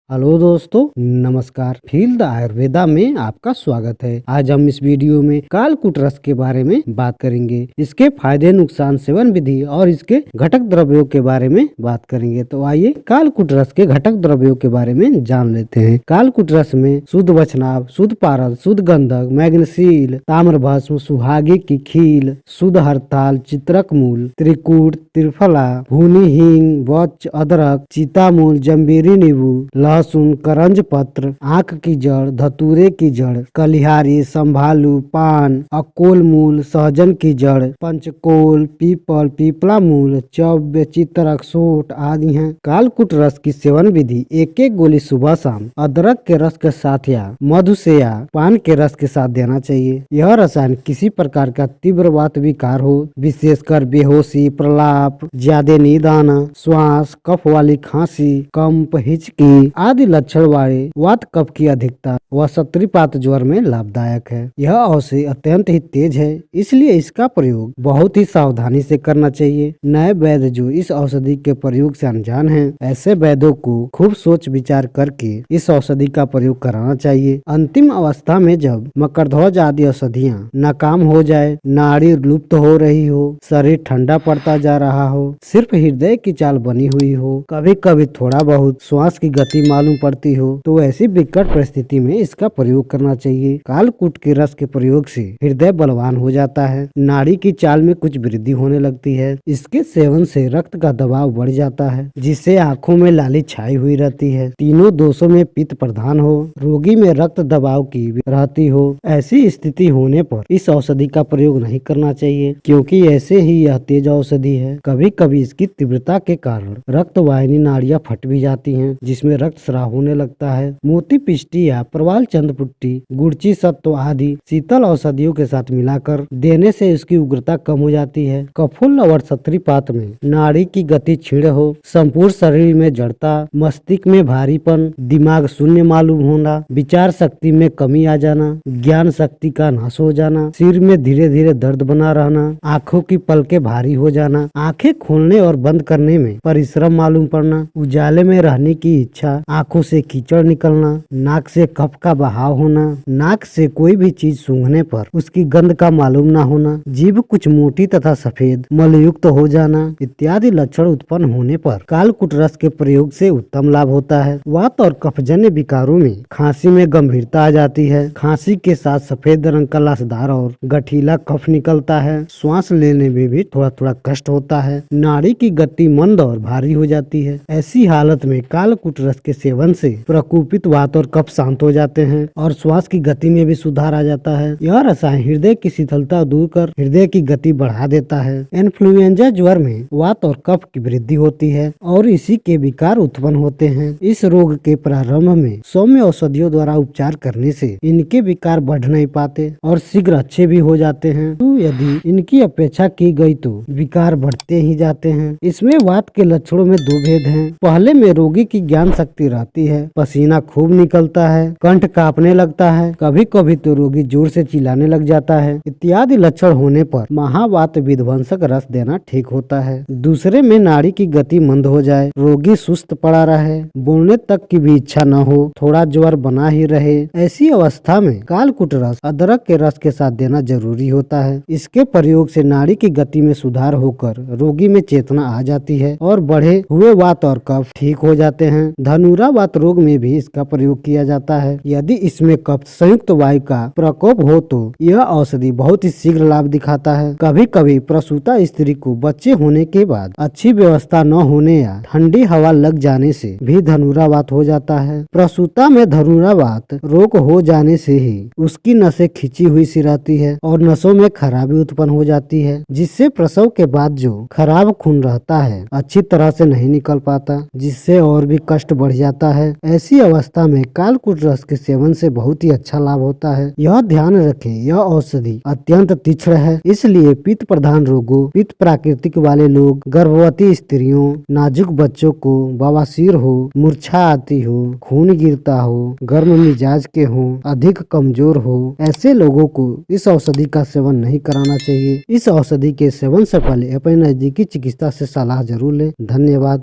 Hello दोस्तों, नमस्कार। Field Ayurveda में आपका स्वागत है। आज हम इस वीडियो में कालकूट रस के बारे में बात करेंगे। इसके फायदे, नुकसान, सेवन विधि और इसके घटक द्रव्यों के बारे में बात करेंगे। तो आइए कालकूट रस के घटक द्रव्यों के बारे में जान लेते हैं। कालकूट रस में शुद्ध वचनाभ, शुद्ध पारद, शुद्ध गंधक, मैग्नेसील, ताम्रभस्म, सुहागी की खील, शुद्ध हरताल, चित्रक मूल, त्रिकूट, त्रिफला, भूनी हींग, वच, अदरक, चीतामूल, जम्बीरी नींबू, लहसुन, करंज पत्र, आंख की जड़, धतूरे की जड़, कलिहारी, संभालू, पान, अकोल मूल, सहजन की जड़, पंचकोल, पीपल, पीपला मूल, चौव्य, चित्रक, सोट आदि हैं। कालकूट रस की सेवन विधि: एक एक गोली सुबह शाम अदरक के रस के साथ या मधु से या पान के रस के साथ देना चाहिए। यह रसायन किसी प्रकार का तीव्र वात विकार हो, विशेषकर बेहोशी, प्रलाप, ज्यादा नींद आना, श्वास, कफ वाली खांसी, कंप, हिचकी आदि लक्षण वाले वात कफ की अधिकता व सत्रीपात ज्वर में लाभदायक है। यह औषधि अत्यंत ही तेज है, इसलिए इसका प्रयोग बहुत ही सावधानी से करना चाहिए। नए वैद्य जो इस औषधि के प्रयोग से अनजान हैं, ऐसे वैद्यों को खूब सोच विचार करके इस औषधि का प्रयोग कराना चाहिए। अंतिम अवस्था में जब मकरध्वज आदि औषधियाँ नाकाम हो जाए, नाड़ी लुप्त हो रही हो, शरीर ठंडा पड़ता जा रहा हो, सिर्फ हृदय की चाल बनी हुई हो, कभी कभी थोड़ा बहुत श्वास की गति मालूम पड़ती हो, तो ऐसी विकट परिस्थिति में इसका प्रयोग करना चाहिए। कालकूट के रस के प्रयोग से हृदय बलवान हो जाता है, नाड़ी की चाल में कुछ वृद्धि होने लगती है। इसके सेवन से रक्त का दबाव बढ़ जाता है, जिससे आंखों में लाली छाई हुई रहती है। तीनों दोषों में पित्त प्रधान हो, रोगी में रक्त दबाव की रहती हो, ऐसी स्थिति होने पर इस औषधि का प्रयोग नहीं करना चाहिए, क्योंकि ऐसे ही यह तेज औषधि है। कभी कभी इसकी तीव्रता के कारण रक्त वाहिनी नाड़ियां फट भी जाती हैं, जिसमें रक्त स्राव होने लगता है। मोती पिष्टी या प्रवाल चंद्रपुट्टी, गुड़ची सत्व आदि शीतल औषधियों के साथ मिलाकर देने से इसकी उग्रता कम हो जाती है। कफुल्ल और सत्रीपात में नाड़ी की गति क्षीण हो, संपूर्ण शरीर में जड़ता, मस्तिष्क में भारीपन, दिमाग शून्य मालूम होना, विचार शक्ति में कमी आ जाना, ज्ञान शक्ति का नाश हो जाना, सिर में धीरे धीरे दर्द बना रहना, आँखों की पलकें भारी हो जाना, आँखें खोलने और बंद करने में परिश्रम मालूम पड़ना, उजाले में रहने की इच्छा, आंखों से कीचड़ निकलना, नाक से कफ का बहाव होना, नाक से कोई भी चीज सूंघने पर उसकी गंध का मालूम न होना, जीभ कुछ मोटी तथा सफेद मलयुक्त हो जाना इत्यादि लक्षण उत्पन्न होने पर कालकूट रस के प्रयोग से उत्तम लाभ होता है। वात और कफजन्य विकारों में खांसी में गंभीरता आ जाती है। खांसी के साथ सफेद रंग का लाशदार और गठीला कफ निकलता है। श्वास लेने में भी थोड़ा थोड़ा कष्ट होता है। नाड़ी की गति मंद और भारी हो जाती है। ऐसी हालत में कालकूट रस के सेवन से प्रकोपित वात और कफ शांत हो जाते हैं और श्वास की गति में भी सुधार आ जाता है। यह रसायन हृदय की शिथिलता दूर कर हृदय की गति बढ़ा देता है। इन्फ्लुएंजा ज्वर में वात और कफ की वृद्धि होती है और इसी के विकार उत्पन्न होते हैं। इस रोग के प्रारंभ में सौम्य औषधियों द्वारा उपचार करने से इनके विकार बढ़ नहीं पाते और शीघ्र अच्छे भी हो जाते हैं। तो यदि इनकी अपेक्षा की गई तो विकार बढ़ते ही जाते हैं। इसमें वात के लक्षणों में दो भेद हैं। पहले में रोगी की ज्ञान शक्ति रहती है, पसीना खूब निकलता है, कंठ कांपने लगता है, कभी कभी तो रोगी जोर से चिल्लाने लग जाता है इत्यादि लक्षण होने पर महावात विध्वंसक रस देना ठीक होता है। दूसरे में नाड़ी की गति मंद हो जाए, रोगी सुस्त पड़ा रहे, बोलने तक की भी इच्छा न हो, थोड़ा ज्वर बना ही रहे, ऐसी अवस्था में कालकूट रस अदरक के रस के साथ देना जरूरी होता है। इसके प्रयोग से नाड़ी की गति में सुधार होकर रोगी में चेतना आ जाती है और बढ़े हुए वात और कफ ठीक हो जाते हैं। धनुरा वात रोग में भी इसका प्रयोग किया जाता है। यदि इसमें कफ संयुक्त वायु का प्रकोप हो तो यह औषधि बहुत ही शीघ्र लाभ दिखाता है। कभी कभी प्रसूता स्त्री को बच्चे होने के बाद अच्छी व्यवस्था न होने या ठंडी हवा लग जाने से भी धनुरा वात हो जाता है। प्रसूता में धनुरा वात रोग हो जाने से ही उसकी नसें खिंची हुई सी रहती है और नसों में खराबी उत्पन्न हो जाती है, जिससे प्रसव के बाद जो खराब खून रहता है अच्छी तरह से नहीं निकल पाता, जिससे और भी कष्ट बढ़ जाता है। ऐसी अवस्था में कालकूट रस के सेवन से बहुत ही अच्छा लाभ होता है। यह ध्यान रखें, यह औषधि अत्यंत तीक्ष्ण है, इसलिए पित्त प्रधान रोगों, पित्त प्राकृतिक वाले लोग, गर्भवती स्त्रियों, नाजुक बच्चों को, बवासीर हो, मूर्छा आती हो, खून गिरता हो, गर्म मिजाज के हो, अधिक कमजोर हो, ऐसे लोगों को इस औषधि का सेवन नहीं कराना चाहिए। इस औषधि के सेवन से पहले अपने नजदीकी चिकित्सा से सलाह जरूर लें। धन्यवाद।